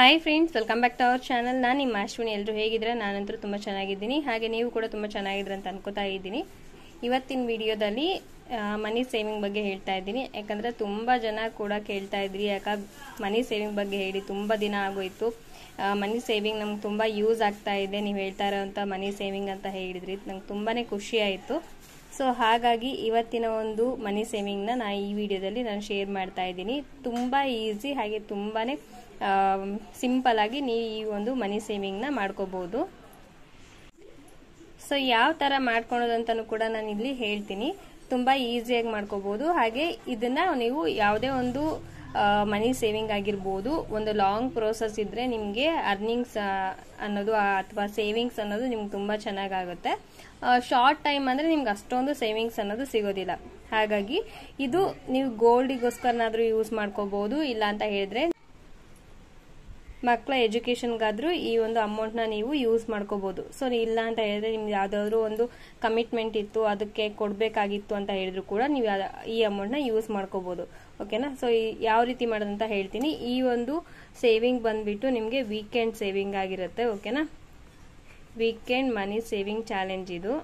Hi friends, welcome back to our channel. ನಾನು ನಿಮ್ಮ ಅಶ್ವಿನಿ. ಎಲ್ಲರೂ ಹೇಗಿದ್ರೆ? ನಾನಂತೂ ತುಂಬ ಚೆನ್ನಾಗಿದ್ದೀನಿ, ಹಾಗೆ ನೀವು ಕೂಡ ತುಂಬ ಚೆನ್ನಾಗಿದ್ರೆ ಅಂತ ಅನ್ಕೋತಾ ಇದ್ದೀನಿ. ಇವತ್ತಿನ ವಿಡಿಯೋದಲ್ಲಿ ಮನಿ ಸೇವಿಂಗ್ ಬಗ್ಗೆ ಹೇಳ್ತಾ ಇದ್ದೀನಿ. ಯಾಕಂದರೆ ತುಂಬ ಜನ ಕೂಡ ಕೇಳ್ತಾ ಇದ್ರಿ, ಮನಿ ಸೇವಿಂಗ್ ಬಗ್ಗೆ ಹೇಳಿ, ತುಂಬ ದಿನ ಆಗೋಯ್ತು. ಮನಿ ಸೇವಿಂಗ್ ನಮ್ಗೆ ತುಂಬ ಯೂಸ್ ಆಗ್ತಾ ಇದೆ, ನೀವು ಹೇಳ್ತಾ ಇರೋವಂಥ ಮನಿ ಸೇವಿಂಗ್ ಅಂತ ಹೇಳಿದ್ರಿ. ನಂಗೆ ತುಂಬಾ ಖುಷಿ ಆಯಿತು. ಸೊ ಹಾಗಾಗಿ ಇವತ್ತಿನ ಒಂದು ಮನಿ ಸೇವಿಂಗ್ನ ಈ ವಿಡಿಯೋದಲ್ಲಿ ನಾನು ಶೇರ್ ಮಾಡ್ತಾ ಇದ್ದೀನಿ. ತುಂಬ ಈಸಿ, ಹಾಗೆ ತುಂಬಾ ಸಿಂಪಲ್ ಆಗಿ ನೀವು ಈ ಒಂದು ಮನಿ ಸೇವಿಂಗ್ನ ಮಾಡ್ಕೋಬಹುದು. ಸೊ ಯಾವ ಥರ ಮಾಡ್ಕೊಳೋದಂತನೂ ಕೂಡ ನಾನು ಇಲ್ಲಿ ಹೇಳ್ತೀನಿ. ತುಂಬ ಈಸಿಯಾಗಿ ಮಾಡ್ಕೋಬಹುದು. ಹಾಗೆ ಇದನ್ನ ನೀವು ಯಾವುದೇ ಒಂದು ಮನಿ ಸೇವಿಂಗ್ ಆಗಿರ್ಬೋದು, ಒಂದು ಲಾಂಗ್ ಪ್ರೋಸೆಸ್ ಇದ್ರೆ ನಿಮಗೆ ಅರ್ನಿಂಗ್ಸ್ ಅನ್ನೋದು ಅಥವಾ ಸೇವಿಂಗ್ಸ್ ಅನ್ನೋದು ನಿಮ್ಗೆ ತುಂಬ ಚೆನ್ನಾಗಾಗುತ್ತೆ. ಶಾರ್ಟ್ ಟೈಮ್ ಅಂದರೆ ನಿಮ್ಗೆ ಅಷ್ಟೊಂದು ಸೇವಿಂಗ್ಸ್ ಅನ್ನೋದು ಸಿಗೋದಿಲ್ಲ. ಹಾಗಾಗಿ ಇದು ನೀವು ಗೋಲ್ಡಿಗೋಸ್ಕರನಾದ್ರೂ ಯೂಸ್ ಮಾಡ್ಕೋಬಹುದು, ಇಲ್ಲ ಅಂತ ಹೇಳಿದ್ರೆ ಮಕ್ಕಳ ಎಜುಕೇಷನ್ಗಾದ್ರೂ ಈ ಒಂದು ಅಮೌಂಟ್ನ ನೀವು ಯೂಸ್ ಮಾಡ್ಕೋಬಹುದು. ಸೊ ಇಲ್ಲ ಅಂತ ಹೇಳಿದ್ರೆ ನಿಮ್ಗೆ ಯಾವುದಾದ್ರೂ ಒಂದು ಕಮಿಟ್ಮೆಂಟ್ ಇತ್ತು, ಅದಕ್ಕೆ ಕೊಡಬೇಕಾಗಿತ್ತು ಅಂತ ಹೇಳಿದ್ರು ಕೂಡ ನೀವು ಈ ಅಮೌಂಟ್ನ ಯೂಸ್ ಮಾಡ್ಕೋಬಹುದು. ಓಕೆನಾ? ಸೊ ಯಾವ ರೀತಿ ಮಾಡೋದಂತ ಹೇಳ್ತೀನಿ. ಈ ಒಂದು ಸೇವಿಂಗ್ ಬಂದ್ಬಿಟ್ಟು ನಿಮಗೆ ವೀಕೆಂಡ್ ಸೇವಿಂಗ್ ಆಗಿರುತ್ತೆ. ಓಕೆನಾ? ವೀಕೆಂಡ್ ಮನಿ ಸೇವಿಂಗ್ ಚಾಲೆಂಜ್ ಇದು.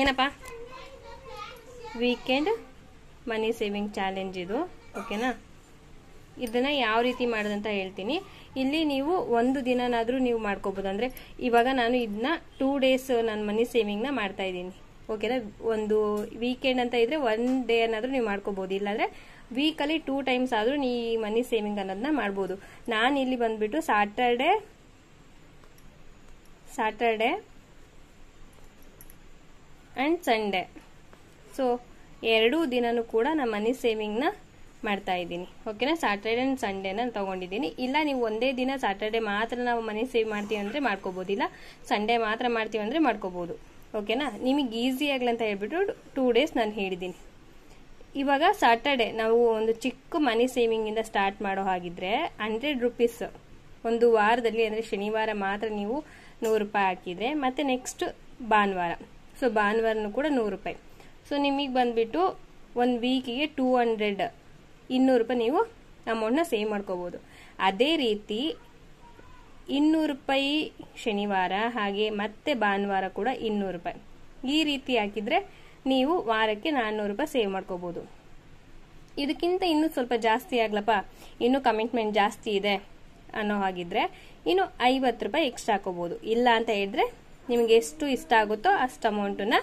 ಏನಪ್ಪ? ವೀಕೆಂಡ್ ಮನಿ ಸೇವಿಂಗ್ ಚಾಲೆಂಜ್ ಇದು. ಓಕೆನಾ? ಇದನ್ನ ಯಾವ ರೀತಿ ಮಾಡೋದಂತ ಹೇಳ್ತೀನಿ. ಇಲ್ಲಿ ನೀವು ಒಂದು ದಿನನಾದ್ರೂ ನೀವು ಮಾಡ್ಕೋಬಹುದು. ಅಂದ್ರೆ ಇವಾಗ ನಾನು ಇದನ್ನ 2 days ನಾನು ಮನಿ ಸೇವಿಂಗ್ನ ಮಾಡ್ತಾ ಇದ್ದೀನಿ. ಓಕೆನಾ? ಒಂದು ವೀಕೆಂಡ್ ಅಂತ ಇದ್ರೆ 1 day ಏನಾದ್ರೂ ನೀವು ಮಾಡ್ಕೋಬಹುದು, ಇಲ್ಲಾಂದ್ರೆ ವೀಕಲ್ಲಿ 2 times ಆದ್ರೂ ನೀವು ಈ ಮನಿ ಸೇವಿಂಗ್ ಅನ್ನೋದನ್ನ ಮಾಡ್ಬೋದು. ನಾನು ಇಲ್ಲಿ ಬಂದ್ಬಿಟ್ಟು ಸಾಟರ್ಡೆ ಅಂಡ್ ಸಂಡೇ, ಸೊ 2 ದಿನನೂ ಕೂಡ ನಾನು ಮನಿ ಸೇವಿಂಗ್ನ ಮಾಡ್ತಾ ಇದ್ದೀನಿ. ಓಕೆನಾ? ಸಾಟರ್ಡೆ ಅಂಡ್ ಸಂಡೇನ ತಗೊಂಡಿದ್ದೀನಿ. ಇಲ್ಲ ನೀವು ಒಂದೇ ದಿನ ಸಾಟರ್ಡೆ ಮಾತ್ರ ನಾವು ಮನಿ ಸೇವ್ ಮಾಡ್ತೀವಿ ಅಂದ್ರೆ ಮಾಡ್ಕೋಬಹುದು, ಇಲ್ಲ ಸಂಡೇ ಮಾತ್ರ ಮಾಡ್ತೀವಿ ಅಂದ್ರೆ ಮಾಡ್ಕೋಬಹುದು. ಓಕೆನಾ? ನಿಮಗೆ ಈಸಿ ಆಗ್ಲಿ ಅಂತ ಹೇಳ್ಬಿಟ್ಟು 2 days ನಾನು ಹೇಳಿದ್ದೀನಿ. ಇವಾಗ ಸಾಟರ್ಡೆ ನಾವು ಒಂದು ಚಿಕ್ಕ ಮನಿ ಸೇವಿಂಗ್ ಇಂದ ಸ್ಟಾರ್ಟ್ ಮಾಡೋ ಹಾಗಿದ್ರೆ 100 rupees ಒಂದು ವಾರದಲ್ಲಿ, ಅಂದ್ರೆ ಶನಿವಾರ ಮಾತ್ರ ನೀವು 100 ರೂಪಾಯಿ ಹಾಕಿದ್ರೆ, ಮತ್ತೆ ನೆಕ್ಸ್ಟ್ ಭಾನುವಾರ, ಸೊ ಭಾನುವಾರನೂ ಕೂಡ 100 ರೂಪಾಯಿ. ಸೊ ನಿಮಗೆ ಬಂದ್ಬಿಟ್ಟು 1 ವೀಕಿಗೆ 200 ರೂಪಾಯಿ ನೀವು ಅಮೌಂಟ್ನ ಸೇವ್ ಮಾಡ್ಕೋಬಹುದು. ಅದೇ ರೀತಿ 200 ರೂಪಾಯಿ ಶನಿವಾರ, ಹಾಗೆ ಮತ್ತೆ ಭಾನುವಾರ ಕೂಡ 200 ರೂಪಾಯಿ. ಈ ರೀತಿ ಹಾಕಿದ್ರೆ ನೀವು ವಾರಕ್ಕೆ 400 ರೂಪಾಯಿ ಸೇವ್ ಮಾಡ್ಕೋಬಹುದು. ಇದಕ್ಕಿಂತ ಇನ್ನೂ ಸ್ವಲ್ಪ ಜಾಸ್ತಿ ಆಗ್ಲಪ್ಪ, ಇನ್ನೂ ಕಮಿಟ್ಮೆಂಟ್ ಜಾಸ್ತಿ ಇದೆ ಅನ್ನೋ ಹಾಗಿದ್ರೆ ಇನ್ನು 50 ರೂಪಾಯಿ ಎಕ್ಸ್ಟ್ರಾ ಹಾಕೋಬಹುದು. ಇಲ್ಲ ಅಂತ ಹೇಳಿದ್ರೆ ನಿಮ್ಗೆ ಎಷ್ಟು ಇಷ್ಟ ಆಗುತ್ತೋ ಅಷ್ಟು ಅಮೌಂಟನ್ನ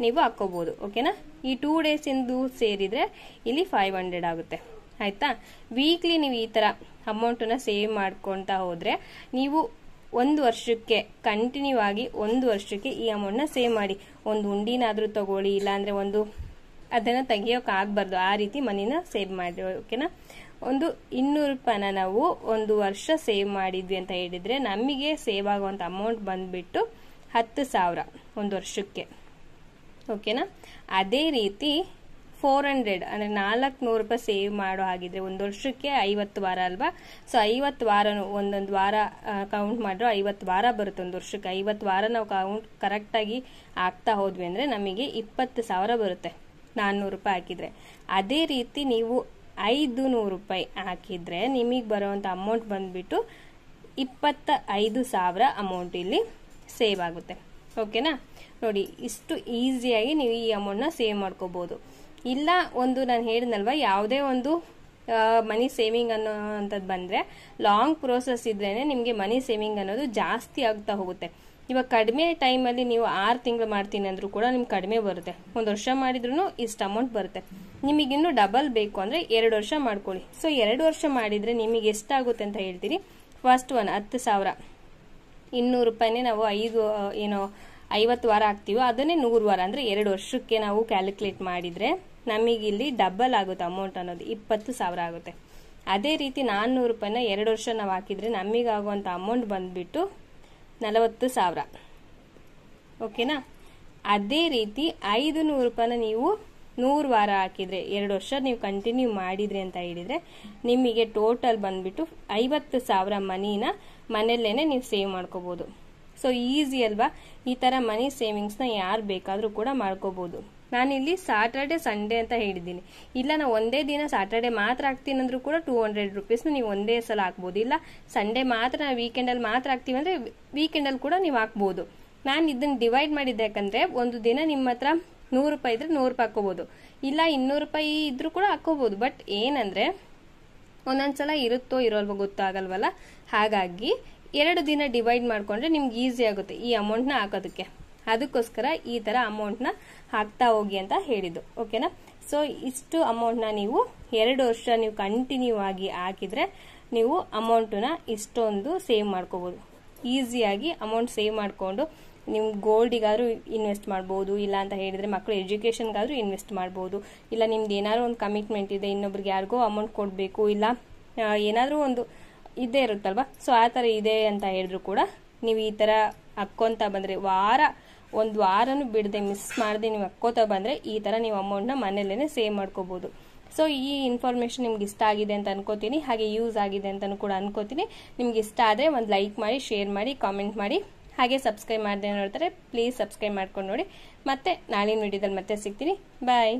ನೀವು ಹಾಕೋಬಹುದು. ಓಕೆನಾ? ಈ 2 days ಇಂದು ಸೇರಿದ್ರೆ ಇಲ್ಲಿ 500 ಆಗುತ್ತೆ. ಆಯ್ತಾ? ವೀಕ್ಲಿ ನೀವು ಈ ತರ ಅಮೌಂಟನ್ನ ಸೇವ್ ಮಾಡ್ಕೊಂತ ಹೋದ್ರೆ ನೀವು 1 ವರ್ಷಕ್ಕೆ ಕಂಟಿನ್ಯೂ ಆಗಿ 1 ವರ್ಷಕ್ಕೆ ಈ ಅಮೌಂಟ್ನ ಸೇವ್ ಮಾಡಿ. ಒಂದು ಉಂಡಿನಾದ್ರೂ ತಗೊಳ್ಳಿ, ಇಲ್ಲಾಂದ್ರೆ ಅದನ್ನ ತೆಗಿಯೋಕೆ ಆಗ್ಬಾರ್ದು, ಆ ರೀತಿ ಮನಿನ ಸೇವ್ ಮಾಡಿ. ಓಕೆನಾ? ಒಂದು 200 ರೂಪಾಯಿನ ನಾವು 1 ವರ್ಷ ಸೇವ್ ಮಾಡಿದ್ವಿ ಅಂತ ಹೇಳಿದ್ರೆ ನಮಗೆ ಸೇವ್ ಆಗುವಂತ ಅಮೌಂಟ್ ಬಂದ್ಬಿಟ್ಟು 10,000 1 ವರ್ಷಕ್ಕೆ. ಓಕೆನಾ? ಅದೇ ರೀತಿ 400 ಅಂದ್ರೆ 400 ರೂಪಾಯಿ ಸೇವ್ ಮಾಡೋ ಹಾಗಿದ್ರೆ 1 ವರ್ಷಕ್ಕೆ 50 ವಾರ ಅಲ್ವಾ? ಸೊ 50 ವಾರನು ಒಂದೊಂದು ವಾರ ಕೌಂಟ್ ಮಾಡಿದ್ರೆ 50 ವಾರ ಬರುತ್ತೆ. 1 ವರ್ಷಕ್ಕೆ 50 ವಾರ ನಾವು ಕೌಂಟ್ ಕರೆಕ್ಟ್ ಆಗಿ ಆಗ್ತಾ ಹೋದ್ವಿ ಅಂದ್ರೆ ನಮಗೆ 20,000 ಬರುತ್ತೆ 400 ರೂಪಾಯಿ ಹಾಕಿದ್ರೆ. ಅದೇ ರೀತಿ ನೀವು 500 ರೂಪಾಯಿ ಹಾಕಿದ್ರೆ ನಿಮಗೆ ಬರುವಂತ ಅಮೌಂಟ್ ಬಂದ್ಬಿಟ್ಟು 25,000 ಅಮೌಂಟ್ ಇಲ್ಲಿ ಸೇವ್ ಆಗುತ್ತೆ. ಓಕೆನಾ? ನೋಡಿ, ಇಷ್ಟು ಈಸಿಯಾಗಿ ನೀವು ಈ ಅಮೌಂಟ್ನ ಸೇವ್ ಮಾಡ್ಕೋಬಹುದು. ಇಲ್ಲ ಒಂದು ನಾನು ಹೇಳಿದ್ನಲ್ವಾ, ಯಾವುದೇ ಒಂದು ಮನಿ ಸೇವಿಂಗ್ ಅನ್ನೋಂಥದ್ದು ಬಂದ್ರೆ ಲಾಂಗ್ ಪ್ರೋಸೆಸ್ ಇದ್ರೇನೆ ನಿಮಗೆ ಮನಿ ಸೇವಿಂಗ್ ಅನ್ನೋದು ಜಾಸ್ತಿ ಆಗ್ತಾ ಹೋಗುತ್ತೆ. ಇವಾಗ ಕಡಿಮೆ ಟೈಮಲ್ಲಿ ನೀವು 6 ತಿಂಗಳು ಮಾಡ್ತೀನಿ ಅಂದ್ರೂ ಕೂಡ ನಿಮ್ಗೆ ಕಡಿಮೆ ಬರುತ್ತೆ. 1 ವರ್ಷ ಮಾಡಿದ್ರು ಇಷ್ಟು ಅಮೌಂಟ್ ಬರುತ್ತೆ. ನಿಮಗಿನ್ನೂ ಡಬಲ್ ಬೇಕು ಅಂದ್ರೆ 2 ವರ್ಷ ಮಾಡ್ಕೊಳ್ಳಿ. ಸೊ 2 ವರ್ಷ ಮಾಡಿದ್ರೆ ನಿಮಗೆ ಎಷ್ಟಾಗುತ್ತೆ ಅಂತ ಹೇಳ್ತೀನಿ. ಫಸ್ಟ್ 10,000 200 ರೂಪಾಯಿನೇ ನಾವು 50 ವಾರ ಹಾಕ್ತೀವೋ ಅದನ್ನೇ 100 ವಾರ ಅಂದ್ರೆ 2 ವರ್ಷಕ್ಕೆ ನಾವು ಕ್ಯಾಲ್ಕುಲೇಟ್ ಮಾಡಿದ್ರೆ ನಮಗೆ ಇಲ್ಲಿ ಡಬಲ್ ಆಗುತ್ತೆ ಅಮೌಂಟ್ ಅನ್ನೋದು, 20,000 ಆಗುತ್ತೆ. ಅದೇ ರೀತಿ 400 ರೂಪಾಯಿನ 2 ವರ್ಷ ನಾವು ಹಾಕಿದ್ರೆ ನಮಗಾಗುವಂತ ಅಮೌಂಟ್ ಬಂದ್ಬಿಟ್ಟು 40,000. ಓಕೆನಾ? ಅದೇ ರೀತಿ 500 ರೂಪಾಯಿನ ನೀವು 100 ವಾರ ಹಾಕಿದ್ರೆ 2 ವರ್ಷ ನೀವು ಕಂಟಿನ್ಯೂ ಮಾಡಿದ್ರಿ ಅಂತ ಹೇಳಿದ್ರೆ ನಿಮಗೆ ಟೋಟಲ್ ಬಂದ್ಬಿಟ್ಟು 50,000 ಮನಿನ ಮನೆಯಲ್ಲೇನೆ ನೀವು ಸೇವ್ ಮಾಡ್ಕೋಬಹುದು. ಸೊ ಈಸಿ ಅಲ್ವಾ? ಈ ತರ ಮನಿ ಸೇವಿಂಗ್ಸ್ನ ಯಾರು ಬೇಕಾದ್ರೂ ಕೂಡ ಮಾಡ್ಕೋಬಹುದು. ನಾನಿಲ್ಲಿ ಸ್ಯಾಟರ್ಡೆ ಸಂಡೇ ಅಂತ ಹೇಳಿದ್ದೀನಿ. ಇಲ್ಲ ನಾವು ಒಂದೇ ದಿನ ಸ್ಯಾಟರ್ಡೆ ಮಾತ್ರ ಹಾಕ್ತೀನಿ ಅಂದ್ರೂ ಕೂಡ 200 ರೂಪೀಸ್ನ ನೀವು ಒಂದೇ ಸಲ ಹಾಕ್ಬೋದು. ಇಲ್ಲ ಸಂಡೇ ಮಾತ್ರ ವೀಕೆಂಡಲ್ಲಿ ಮಾತ್ರ ಹಾಕ್ತೀವಿ ಅಂದರೆ ವೀಕೆಂಡಲ್ಲಿ ಕೂಡ ನೀವು ಹಾಕ್ಬೋದು. ನಾನು ಇದನ್ನು ಡಿವೈಡ್ ಮಾಡಿದ್ದೆ ಯಾಕಂದರೆ ಒಂದು ದಿನ ನಿಮ್ಮ ಹತ್ರ 100 ರೂಪಾಯಿ ಇದ್ರೆ 100 ರೂಪಾಯಿ ಹಾಕೋಬೋದು, ಇಲ್ಲ 200 ರೂಪಾಯಿ ಇದ್ರೂ ಕೂಡ ಹಾಕೋಬೋದು. ಬಟ್ ಏನಂದರೆ ಒಂದೊಂದ್ಸಲ ಇರುತ್ತೋ ಇರೋಲ್ವೋ ಗೊತ್ತಾಗಲ್ವಲ್ಲ, ಹಾಗಾಗಿ 2 ದಿನ ಡಿವೈಡ್ ಮಾಡಿಕೊಂಡ್ರೆ ನಿಮ್ಗೆ ಈಸಿ ಆಗುತ್ತೆ ಈ ಅಮೌಂಟ್ನ ಹಾಕೋದಕ್ಕೆ. ಅದಕ್ಕೋಸ್ಕರ ಈ ಥರ ಅಮೌಂಟ್ನ ಹಾಕ್ತಾ ಹೋಗಿ ಅಂತ ಹೇಳಿದ್ದು. ಓಕೆನಾ? ಸೊ ಇಷ್ಟು ಅಮೌಂಟ್ನ ನೀವು 2 ವರ್ಷ ನೀವು ಕಂಟಿನ್ಯೂ ಆಗಿ ಹಾಕಿದರೆ ನೀವು ಅಮೌಂಟನ್ನ ಇಷ್ಟೊಂದು ಸೇವ್ ಮಾಡ್ಕೋಬೋದು. ಈಸಿಯಾಗಿ ಅಮೌಂಟ್ ಸೇವ್ ಮಾಡಿಕೊಂಡು ನೀವು ಗೋಲ್ಡಿಗಾದರೂ ಇನ್ವೆಸ್ಟ್ ಮಾಡ್ಬೋದು, ಇಲ್ಲ ಅಂತ ಹೇಳಿದರೆ ಮಕ್ಕಳು ಎಜುಕೇಷನ್ಗಾದರೂ ಇನ್ವೆಸ್ಟ್ ಮಾಡ್ಬೋದು, ಇಲ್ಲ ನಿಮ್ದು ಏನಾದ್ರು ಒಂದು ಕಮಿಟ್ಮೆಂಟ್ ಇದೆ, ಇನ್ನೊಬ್ರಿಗೆ ಯಾರಿಗೋ ಅಮೌಂಟ್ ಕೊಡಬೇಕು, ಇಲ್ಲ ಏನಾದರೂ ಒಂದು ಇದ್ದೇ ಇರುತ್ತಲ್ವ, ಸೊ ಆ ಥರ ಇದೆ ಅಂತ ಹೇಳಿದ್ರು ಕೂಡ ನೀವು ಈ ಥರ ಹಾಕ್ಕೊತಾ ಬಂದರೆ ಒಂದು ವಾರನೂ ಬಿಡದೆ ಮಿಸ್ ಮಾಡದೆ ನೀವು ಹಾಕ್ಕೋತಾ ಬಂದರೆ ಈ ಥರ ನೀವು ಅಮೌಂಟ್ನ ಮನೇಲೇ ಸೇವ್ ಮಾಡ್ಕೋಬೋದು. ಸೊ ಈ ಇನ್ಫಾರ್ಮೇಷನ್ ನಿಮ್ಗೆ ಇಷ್ಟ ಆಗಿದೆ ಅಂತ ಅನ್ಕೋತೀನಿ, ಹಾಗೆ ಯೂಸ್ ಆಗಿದೆ ಅಂತಲೂ ಕೂಡ ಅನ್ಕೋತೀನಿ. ನಿಮ್ಗೆ ಇಷ್ಟ ಆದರೆ ಒಂದು ಲೈಕ್ ಮಾಡಿ, ಶೇರ್ ಮಾಡಿ, ಕಾಮೆಂಟ್ ಮಾಡಿ, ಹಾಗೆ ಸಬ್ಸ್ಕ್ರೈಬ್ ಮಾಡದೆ ನೋಡ್ತಾರೆ ಪ್ಲೀಸ್ ಸಬ್ಸ್ಕ್ರೈಬ್ ಮಾಡ್ಕೊಂಡು ನೋಡಿ. ಮತ್ತೆ ನಾಳಿನ ವಿಡಿಯೋದಲ್ಲಿ ಮತ್ತೆ ಸಿಗ್ತೀನಿ. ಬಾಯ್.